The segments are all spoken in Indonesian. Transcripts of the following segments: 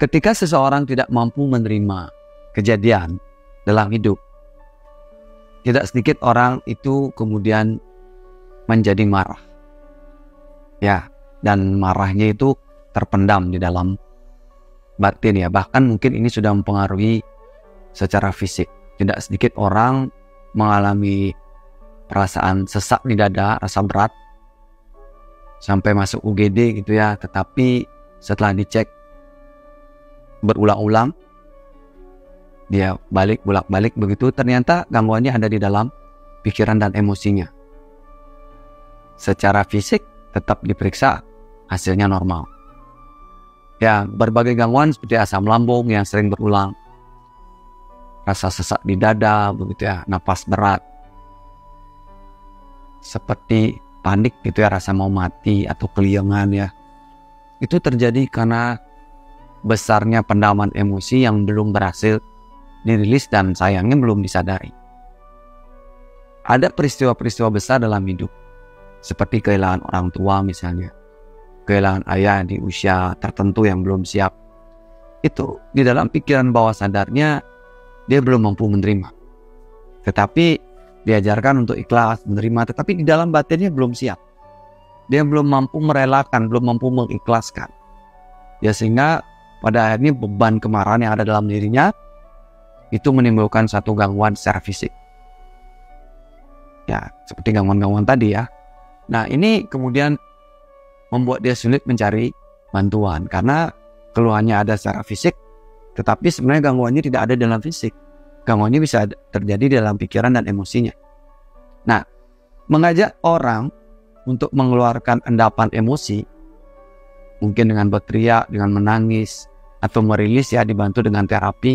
Ketika seseorang tidak mampu menerima kejadian dalam hidup, tidak sedikit orang itu kemudian menjadi marah. Ya, dan marahnya itu terpendam di dalam batin ya. Bahkan mungkin ini sudah mempengaruhi secara fisik. Tidak sedikit orang mengalami perasaan sesak di dada, rasa berat, sampai masuk UGD gitu ya. Tetapi setelah dicek berulang-ulang, dia bolak-balik begitu, ternyata gangguannya ada di dalam pikiran dan emosinya. Secara fisik tetap diperiksa, hasilnya normal. Ya, berbagai gangguan seperti asam lambung yang sering berulang, rasa sesak di dada begitu ya, napas berat, seperti panik gitu ya, rasa mau mati atau keliengan ya. Itu terjadi karena besarnya pendaman emosi yang belum berhasil dirilis dan sayangnya belum disadari. Ada peristiwa-peristiwa besar dalam hidup, seperti kehilangan orang tua misalnya, kehilangan ayah di usia tertentu yang belum siap. Itu di dalam pikiran bawah sadarnya dia belum mampu menerima. Tetapi diajarkan untuk ikhlas, menerima, tetapi di dalam batinnya belum siap. Dia belum mampu merelakan, belum mampu mengikhlaskan. Ya, sehingga pada akhirnya beban kemarahan yang ada dalam dirinya itu menimbulkan satu gangguan secara fisik. Ya, seperti gangguan-gangguan tadi ya. Nah, ini kemudian membuat dia sulit mencari bantuan karena keluhannya ada secara fisik, tetapi sebenarnya gangguannya tidak ada dalam fisik. Gangguannya bisa terjadi dalam pikiran dan emosinya. Nah, mengajak orang untuk mengeluarkan endapan emosi, mungkin dengan berteriak, dengan menangis, atau merilis ya, dibantu dengan terapi,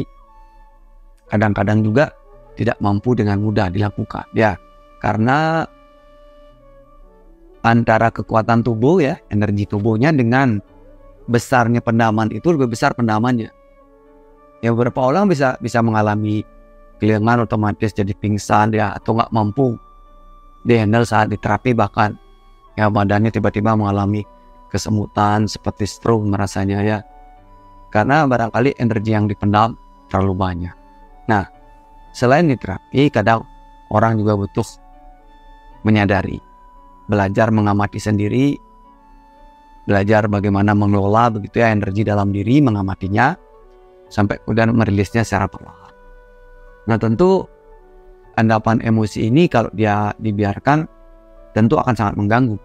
kadang-kadang juga tidak mampu dengan mudah dilakukan ya, karena antara kekuatan tubuh ya, energi tubuhnya dengan besarnya pendaman itu lebih besar pendamannya. Ya, beberapa orang bisa mengalami keliengan otomatis jadi pingsan ya, atau nggak mampu dihandle saat diterapi, bahkan ya badannya tiba-tiba mengalami kesemutan seperti stroke merasanya ya, karena barangkali energi yang dipendam terlalu banyak. Nah, selain di terapi, kadang orang juga butuh menyadari, belajar mengamati sendiri, belajar bagaimana mengelola begitu ya energi dalam diri, mengamatinya sampai kemudian merilisnya secara perlahan. Nah, tentu endapan emosi ini kalau dia dibiarkan tentu akan sangat mengganggu,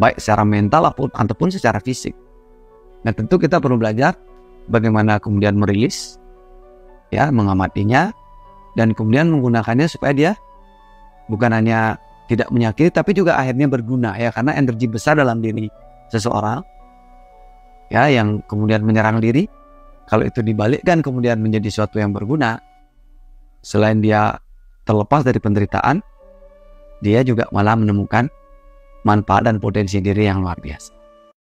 baik secara mental ataupun secara fisik. Nah, tentu kita perlu belajar bagaimana kemudian merilis ya, mengamatinya, dan kemudian menggunakannya supaya dia bukan hanya tidak menyakiti, tapi juga akhirnya berguna ya, karena energi besar dalam diri seseorang ya yang kemudian menyerang diri, kalau itu dibalikkan kemudian menjadi sesuatu yang berguna, selain dia terlepas dari penderitaan, dia juga malah menemukan manfaat dan potensi diri yang luar biasa.